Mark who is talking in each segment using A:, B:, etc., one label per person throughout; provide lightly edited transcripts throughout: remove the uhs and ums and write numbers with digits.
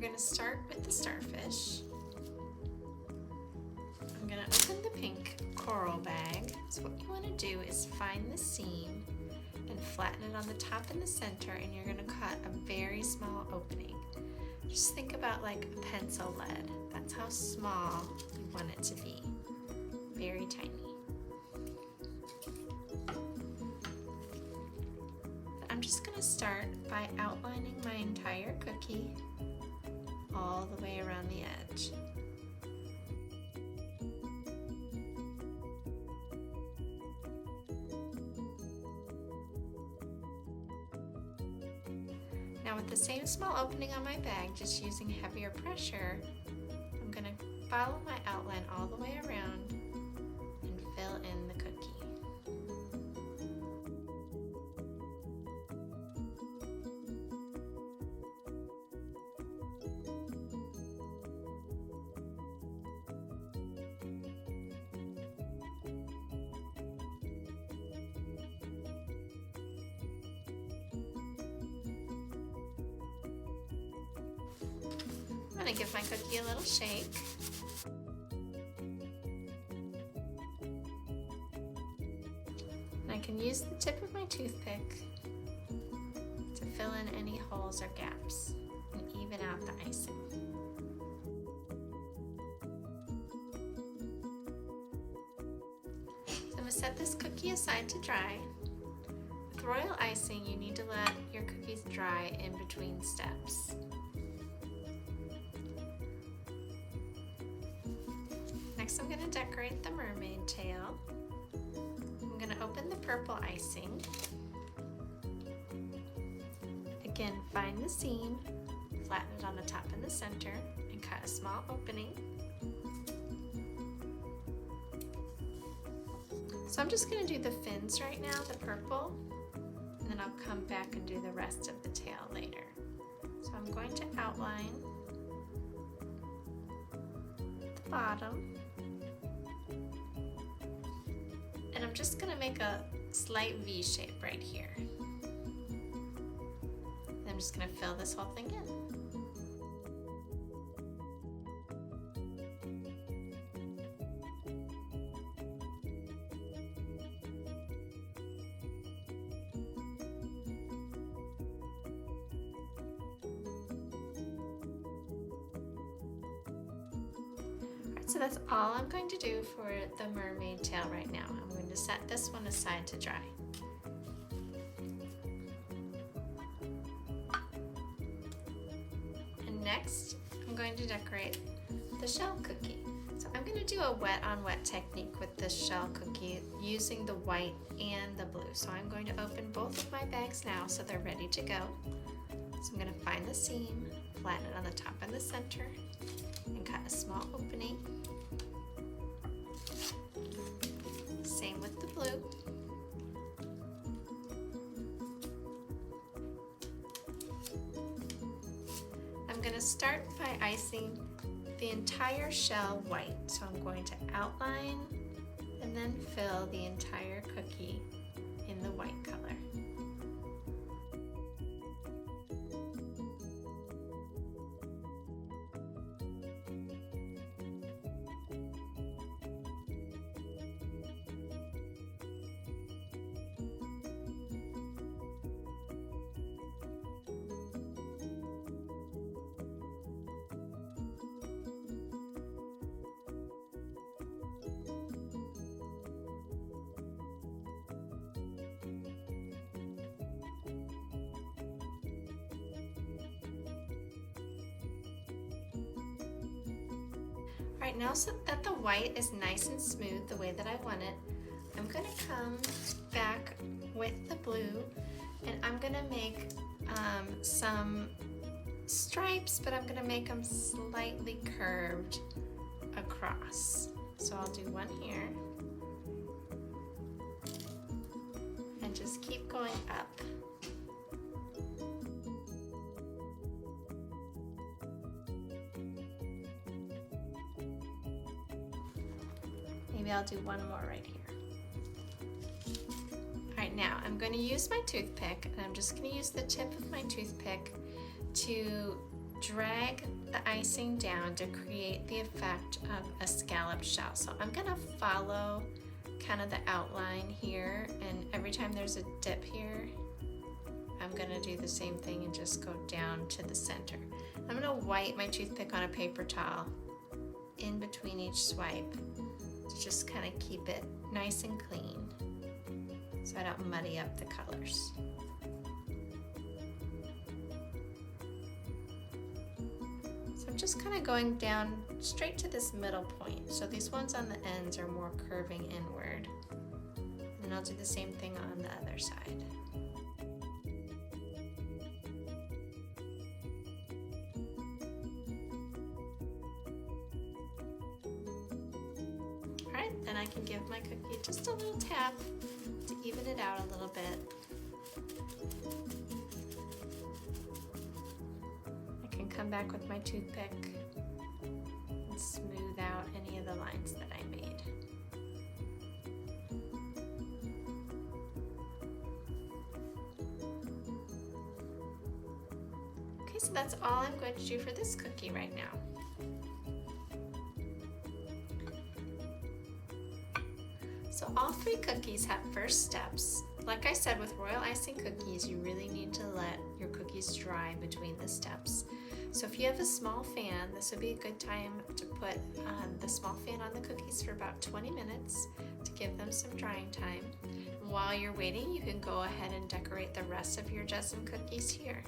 A: We're going to start with the starfish. I'm going to open the pink coral bag. So what you want to do is find the seam and flatten it on the top and the center, and you're going to cut a very small opening. Just think about like a pencil lead. That's how small you want it to be. Very tiny. I'm just going to start by outlining my entire cookie all the way around the edge. Now with the same small opening on my bag, just using heavier pressure, I'm going to follow my outline all the way around and fill in the cookie. I'm going to give my cookie a little shake. And I can use the tip of my toothpick to fill in any holes or gaps and even out the icing. So I'm going to set this cookie aside to dry. With royal icing, you need to let your cookies dry in between steps. Next, I'm going to decorate the mermaid tail. I'm going to open the purple icing. Again, find the seam, flatten it on the top and the center, and cut a small opening. So I'm just going to do the fins right now, the purple, and then I'll come back and do the rest of the tail later. So I'm going to outline the bottom. And I'm just going to make a slight V shape right here. And I'm just going to fill this whole thing in. So that's all I'm going to do for the mermaid tail right now. I'm going to set this one aside to dry. And next, I'm going to decorate the shell cookie. So I'm going to do a wet on wet technique with this shell cookie using the white and the blue. So I'm going to open both of my bags now so they're ready to go. So I'm going to find the seam, flatten it on the top and the center, and cut a small opening. Same with the blue. I'm going to start by icing the entire shell white. So I'm going to outline and then fill the entire cookie in the white color. Alright, now so that the white is nice and smooth the way that I want it, I'm going to come back with the blue and I'm going to make some stripes, but I'm going to make them slightly curved across. So I'll do one here and just keep going up. Maybe I'll do one more right here. Alright, now I'm going to use my toothpick, and I'm just going to use the tip of my toothpick to drag the icing down to create the effect of a scalloped shell. So I'm gonna follow kind of the outline here, and every time there's a dip here, I'm gonna do the same thing and just go down to the center. I'm gonna wipe my toothpick on a paper towel in between each swipe to just kind of keep it nice and clean so I don't muddy up the colors. So I'm just kind of going down straight to this middle point. So these ones on the ends are more curving inward. And I'll do the same thing on the other side. Alright, then I can give my cookie just a little tap to even it out a little bit. I can come back with my toothpick and smooth out any of the lines that I made. Okay, so that's all I'm going to do for this cookie right now. So all three cookies have first steps. Like I said, with Royal Icing cookies, you really need to let your cookies dry between the steps. So if you have a small fan, this would be a good time to put the small fan on the cookies for about 20 minutes to give them some drying time. And while you're waiting, you can go ahead and decorate the rest of your dozen cookies here.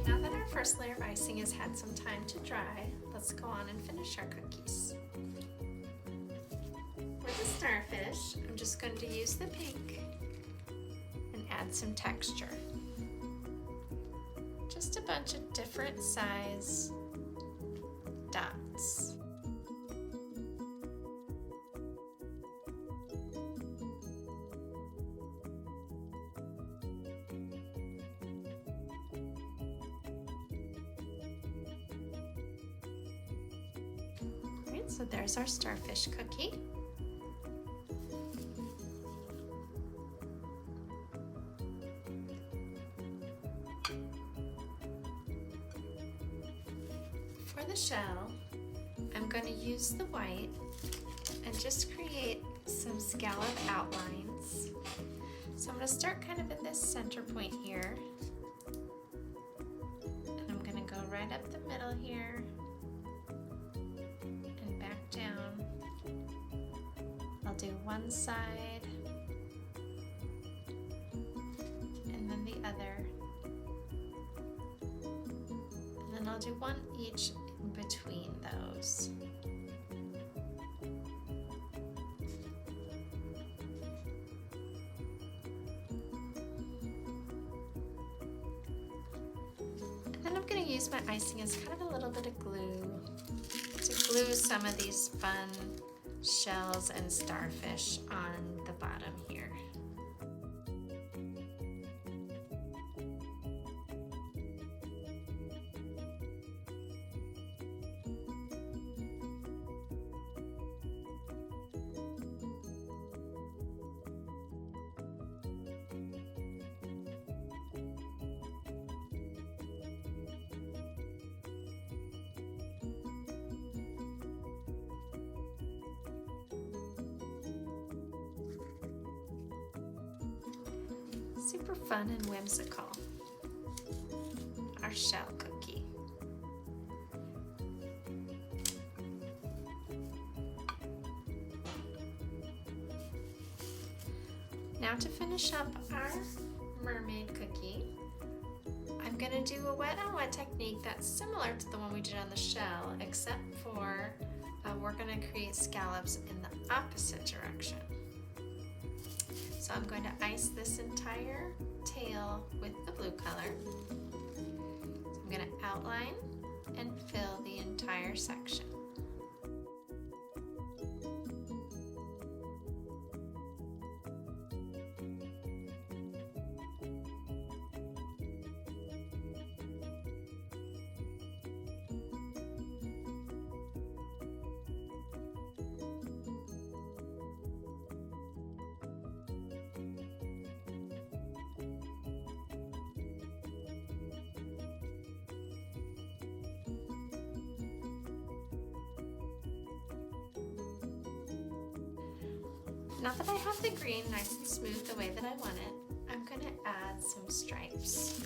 A: Now that our first layer of icing has had some time to dry, let's go on and finish our cookies. For the starfish, I'm just going to use the pink and add some texture. Just a bunch of different size dots. Alright, so there's our starfish cookie. For the shell, I'm going to use the white and just create some scallop outlines. So I'm going to start kind of in this center point here, and I'm going to go right up the middle here and back down. I'll do one side and then the other, and then I'll do one each in between those. And then I'm going to use my icing as kind of a little bit of glue to glue some of these fun shells and starfish on the bottom here. Super fun and whimsical. Our shell cookie. Now to finish up our mermaid cookie, I'm going to do a wet on wet technique that's similar to the one we did on the shell, except for we're going to create scallops in the opposite direction. So I'm going to ice this entire tail with the blue color. So I'm going to outline and fill the entire section. Now that I have the green nice and smooth the way that I want it, I'm going to add some stripes.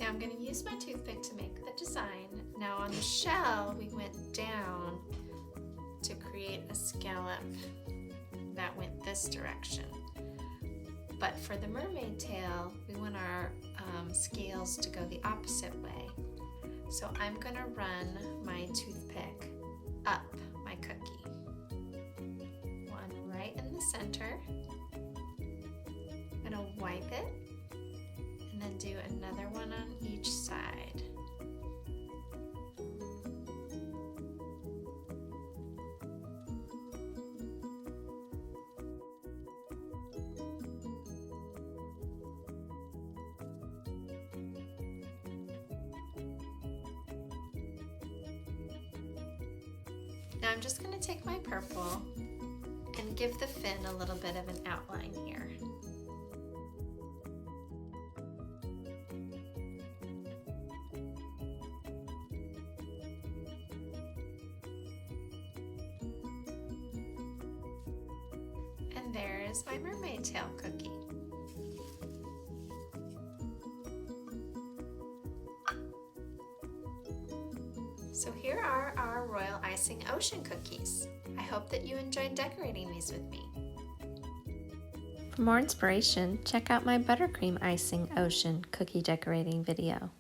A: Now I'm going to use my toothpick to make the design. Now on the shell, we went down to create a scallop that went this direction. But for the mermaid tail, we want our scales to go the opposite way. So I'm going to run my toothpick up my cookie. One right in the center. I'm going to wipe it. And then do another one on each side. Now I'm just going to take my purple and give the fin a little bit of an outline here. And there is my mermaid tail cookie. So here are our Royal Icing ocean cookies. I hope that you enjoyed decorating these with me. For more inspiration, check out my buttercream icing ocean cookie decorating video.